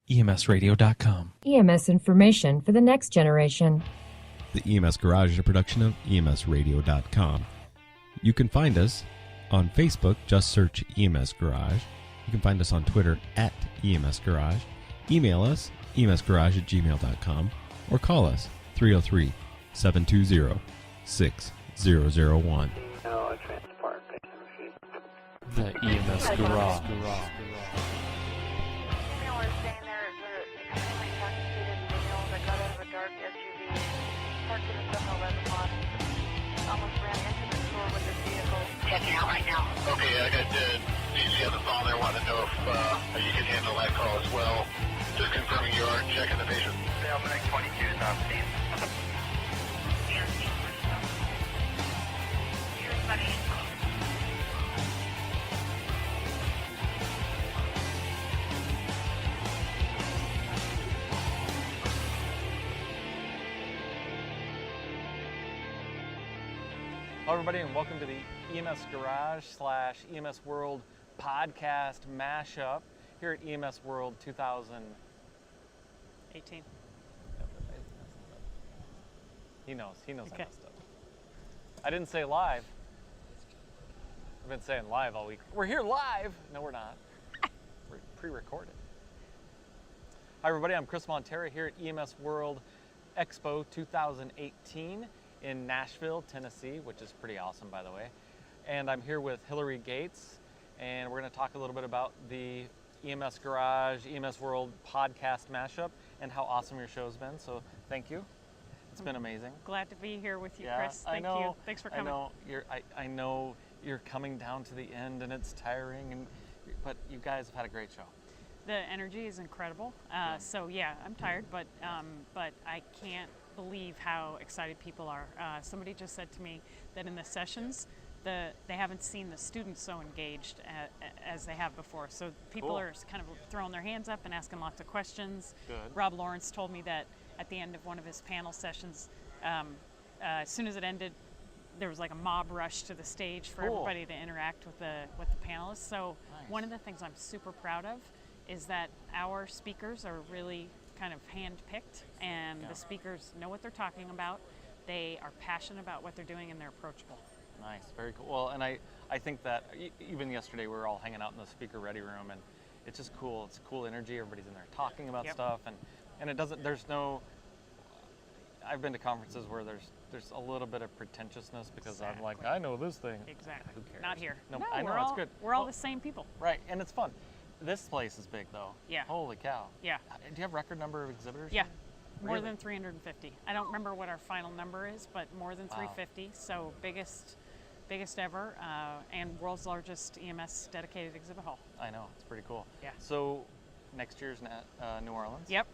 EMSradio.com. EMS information for the next generation. The EMS Garage is a production of EMSradio.com. You can find us on Facebook, just search EMS Garage. You can find us on Twitter at EMS Garage. Email us, emsgarage@gmail.com, or call us, 303-720-6001. The EMS Garage. Checking out right now. Okay, I got DG on the phone there. Want to know if you can handle that call as well. Just confirming you are checking the patient. Salmonic 22 is on scene. Hello everybody and welcome to the EMS Garage / EMS World podcast mashup here at EMS World 2018. He knows okay. I messed up. I didn't say live. I've been saying live all week. We're here live. No, we're not. We're pre-recorded. Hi everybody, I'm Chris Montera here at EMS World Expo 2018. in Nashville, Tennessee, which is pretty awesome, by the way. And I'm here with Hilary Gates, and we're going to talk a little bit about the EMS Garage, EMS World podcast mashup, and how awesome your show's been. So thank you. It's been amazing. Glad to be here with you, Chris. Thank you. Thanks for coming. I know you're coming down to the end, and it's tiring, but you guys have had a great show. The energy is incredible. So yeah, I'm tired, but I can't believe how excited people are. Somebody just said to me that in the sessions, they haven't seen the students so engaged as they have before. So people are kind of throwing their hands up and asking lots of questions. Good. Rob Lawrence told me that at the end of one of his panel sessions, as soon as it ended, there was like a mob rush to the stage for everybody to interact with the panelists. So one of the things I'm super proud of is that our speakers are really kind of hand-picked, and the speakers know what they're talking about. They are passionate about what they're doing, and they're approachable. Nice, very cool. Well, and I think that even yesterday we were all hanging out in the speaker ready room, and it's just cool. It's cool energy. Everybody's in there talking about stuff, and it doesn't. There's no. I've been to conferences where there's a little bit of pretentiousness because I'm like, I know this thing. Exactly. Who cares? Not here. No, I know it's good. We're all the same people. Right, and it's fun. This place is big though. Yeah. Holy cow. Yeah. Do you have record number of exhibitors? Yeah. Really? More than 350. I don't remember what our final number is, but more than 350. So biggest ever, and world's largest EMS dedicated exhibit hall. I know, it's pretty cool. Yeah. So next year's New Orleans. Yep.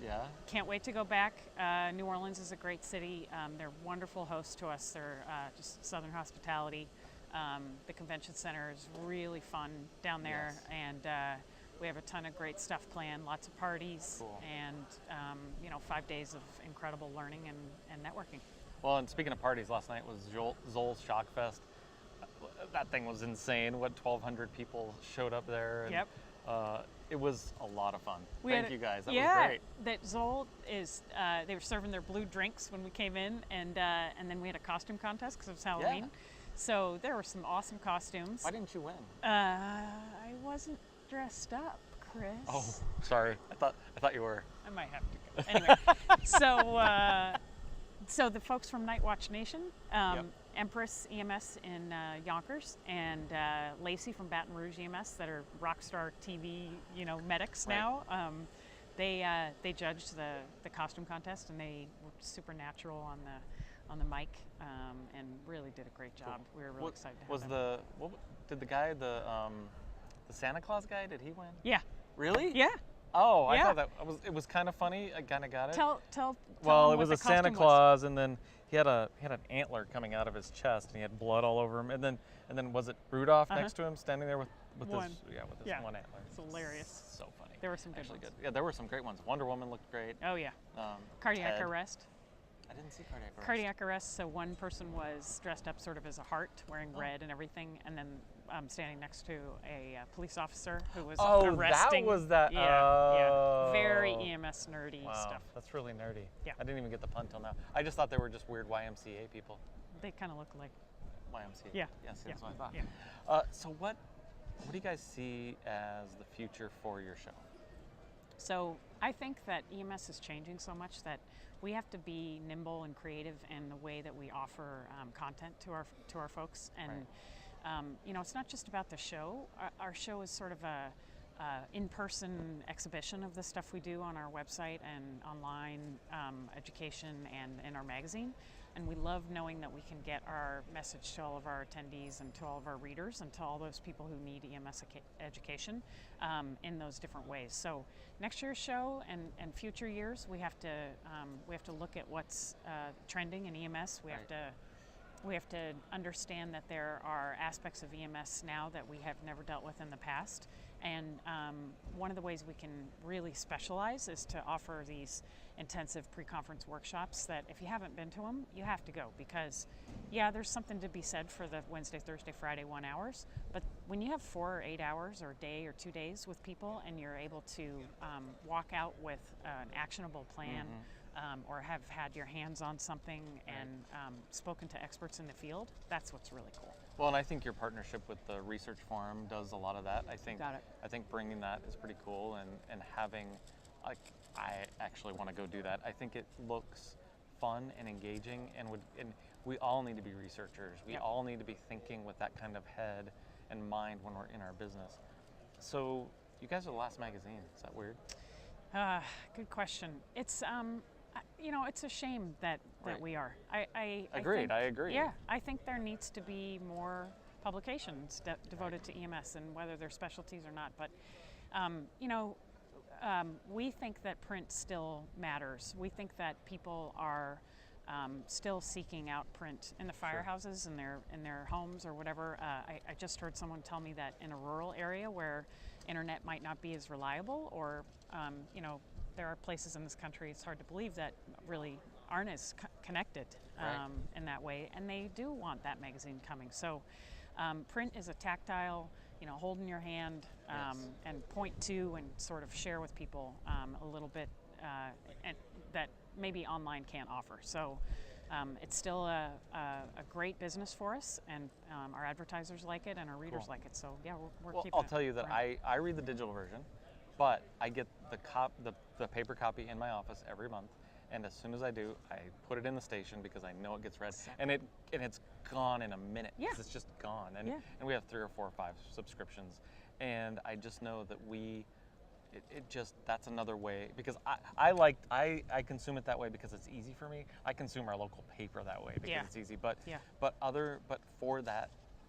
Yeah. Can't wait to go back. New Orleans is a great city. They're wonderful hosts to us. They're just Southern hospitality. The convention center is really fun down there, and we have a ton of great stuff planned, lots of parties, and 5 days of incredible learning and networking. Well, and speaking of parties, last night was Zoll's Shock Fest. That thing was insane. 1,200 people showed up there. And, yep. It was a lot of fun. Thank you guys. That was great. That Zoll is, they were serving their blue drinks when we came in, and then we had a costume contest because it was Halloween. Yeah. So there were some awesome costumes. Why didn't you win? I wasn't dressed up, Chris. Oh, sorry. I thought you were. I might have to go. Anyway, so the folks from Night Watch Nation, Empress EMS in Yonkers, and Lacey from Baton Rouge EMS, that are Rockstar TV, medics now. They judged the costume contest, and they were super natural on the mic, and really did a great job. We were really excited to have them. Did the guy, the Santa Claus guy, did he win? Yeah. Really? Yeah. Oh, I thought it was kind of funny. I kind of got it. Tell well, them it was a Santa Claus, and then he had an antler coming out of his chest, and he had blood all over him. And then was it Rudolph next to him, standing there with his one antler? It's hilarious. So funny. There were some good ones. Yeah, there were some great ones. Wonder Woman looked great. Oh yeah. Cardiac arrest. I didn't see cardiac arrest. Cardiac arrest. So one person was dressed up sort of as a heart, wearing red and everything, and then standing next to a police officer who was arresting. Oh, that was that. Yeah. Very EMS nerdy Wow, stuff. that's really nerdy. Yeah. I didn't even get the pun till now. I just thought they were just weird YMCA people. They kind of look like. YMCA. Yeah. Yes, Yeah. that's what I thought. Yeah. So what do you guys see as the future for your show? So I think that EMS is changing so much that we have to be nimble and creative in the way that we offer content to our folks. And you know, it's not just about the show. Our show is sort of a in-person exhibition of the stuff we do on our website and online education and in our magazine. And we love knowing that we can get our message to all of our attendees and to all of our readers and to all those people who need EMS education in those different ways. So next year's show and future years, we have to look at what's trending in EMS. We have to understand that there are aspects of EMS now that we have never dealt with in the past. And one of the ways we can really specialize is to offer these intensive pre-conference workshops that if you haven't been to them, you have to go, because yeah, there's something to be said for the Wednesday, Thursday, Friday 1 hours, but when you have 4 or 8 hours or a day or 2 days with people and you're able to walk out with an actionable plan, or have had your hands on something and spoken to experts in the field, that's what's really cool. Well, and I think your partnership with the Research Forum does a lot of that. I think Got it. I think bringing that is pretty cool, and having, like, I actually want to go do that. I think it looks fun and engaging, and we all need to be researchers. We Yep. all need to be thinking with that kind of head and mind when we're in our business. So you guys are the last magazine. Is that weird? Good question. It's you know, it's a shame that Right. we are. I Agreed, think- I agree. Yeah, I think there needs to be more publications devoted to EMS, and whether they're specialties or not. But you know, we think that print still matters. We think that people are still seeking out print in the firehouses, in their homes or whatever. I just heard someone tell me that in a rural area where internet might not be as reliable, or you know, there are places in this country, it's hard to believe, that really aren't as connected in that way, and they do want that magazine coming. So print is a tactile, you know, hold in your hand and point to and sort of share with people a little bit and that maybe online can't offer. So it's still a great business for us, and our advertisers like it and our readers like it. So yeah, we're Well, keeping I'll it tell you that around. I read the digital version, but I get the paper copy in my office every month, and as soon as I do, I put it in the station because I know it gets read, and it's gone in a minute. 'Cause Yeah. it's just gone, and Yeah. we have 3 or 4 or 5 subscriptions, and I just know that that's another way, because I consume it that way because it's easy for me. I consume our local paper that way because Yeah. it's easy, but Yeah. but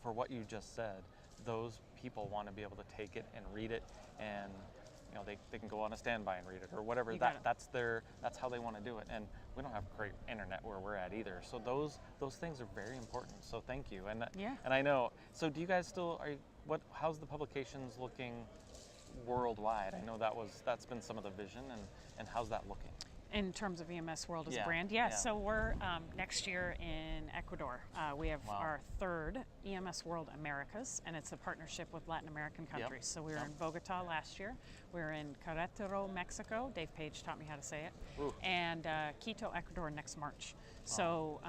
for what you just said, those people want to be able to take it and read it, and you know, they can go on a standby and read it or whatever. You got it. That's how they want to do it. And we don't have great internet where we're at either. So those things are very important. So thank you. And Yeah. and I know. So do you guys still how's the publications looking worldwide? I know that's been some of the vision, and how's that looking? In terms of EMS World as Yeah, a brand, yeah. So we're next year in Ecuador. We have Wow. our 3rd EMS World Americas, and it's a partnership with Latin American countries. So we were in Bogota last year. We were in Querétaro, Mexico. Dave Page taught me how to say it. Ooh. And Quito, Ecuador next March. So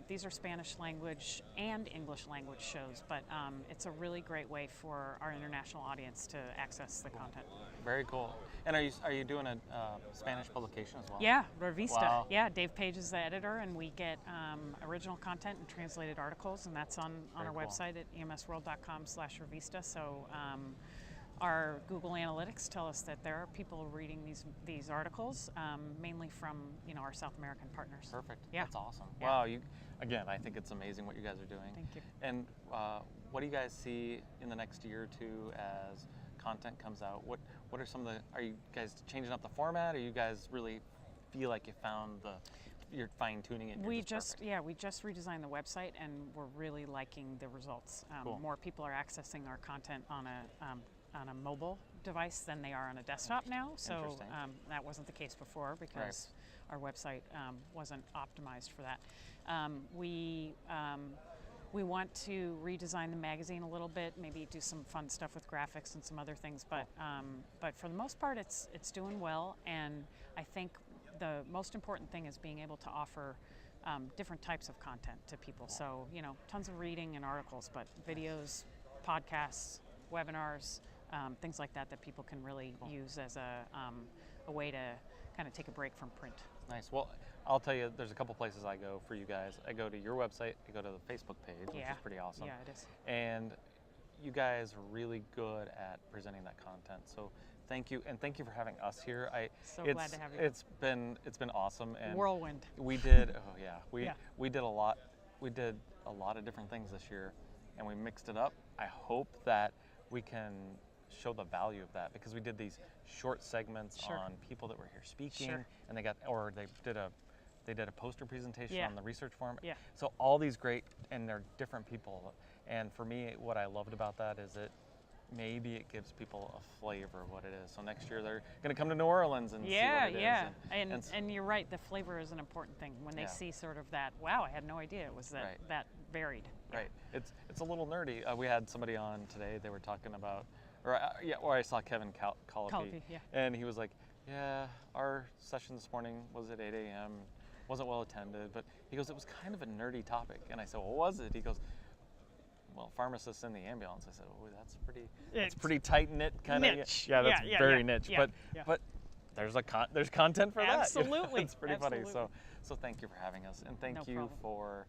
these are Spanish language and English language shows, but it's a really great way for our international audience to access the content. Very cool. And are you doing a Spanish publication as well? Yeah, Revista. Wow. Yeah, Dave Page is the editor, and we get original content and translated articles, and that's on our Very cool. website at emsworld.com/revista. So our Google Analytics tell us that there are people reading these articles, mainly from our South American partners. Perfect. Yeah. That's awesome. Yeah. Wow. Again, I think it's amazing what you guys are doing. Thank you. And what do you guys see in the next year or two as content comes out? What are some of the? Are you guys changing up the format? Or you guys really feel like you found you're fine tuning it? We just redesigned the website, and we're really liking the results. Cool. More people are accessing our content on a mobile device than they are on a desktop now. So Interesting. that wasn't the case before because our website wasn't optimized for that. We want to redesign the magazine a little bit, maybe do some fun stuff with graphics and some other things. But for the most part, it's doing well. And I think the most important thing is being able to offer different types of content to people. So, you know, tons of reading and articles, but videos, podcasts, webinars, things like that people can really use as a way to kind of take a break from print. Nice. Well, I'll tell you, there's a couple places I go for you guys. I go to your website, I go to the Facebook page, which is pretty awesome. Yeah, it is. And you guys are really good at presenting that content. So thank you, and thank you for having us here. Glad to have you. It's been awesome. And Whirlwind. We did. Oh yeah. We did a lot. We did a lot of different things this year, and we mixed it up. I hope that we can show the value of that, because we did these short segments on people that were here speaking, and they did a poster presentation on the research forum. Yeah. So all these great, and they're different people. And for me, what I loved about that is maybe it gives people a flavor of what it is. So next year they're going to come to New Orleans and see what it is. And you're right, the flavor is an important thing. When they see sort of that, wow, I had no idea it was that varied. Right. It's a little nerdy. We had somebody on today. They were talking about, or I saw Kevin Colopy, and he was like, yeah, our session this morning was at 8 a.m. Wasn't well attended, but he goes, it was kind of a nerdy topic. And I said, what was it? He goes, well, pharmacists in the ambulance. I said, oh, that's pretty tight knit kind of. Yeah, that's very niche. But there's content for that. Absolutely. It's pretty funny. So thank you for having us, and thank you for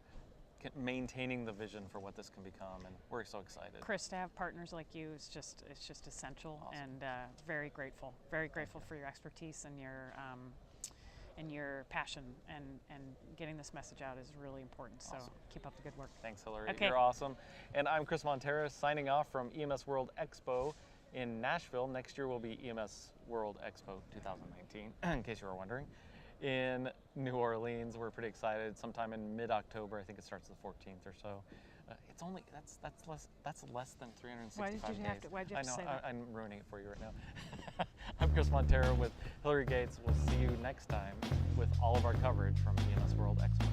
maintaining the vision for what this can become, and we're so excited. Chris, to have partners like you is just essential. Awesome. And very grateful for your expertise and your passion, and getting this message out is really important. So keep up the good work. Thanks, Hilary. Okay. You're awesome. And I'm Chris Montera, signing off from EMS World Expo in Nashville. Next year will be EMS World Expo 2019, in case you were wondering. In New Orleans, we're pretty excited. Sometime in mid-October, I think it starts the 14th or so. It's only that's less than 365 days. Why'd you have to say that? I'm ruining it for you right now. I'm Chris Montero with Hilary Gates. We'll see you next time with all of our coverage from EMS World Expo.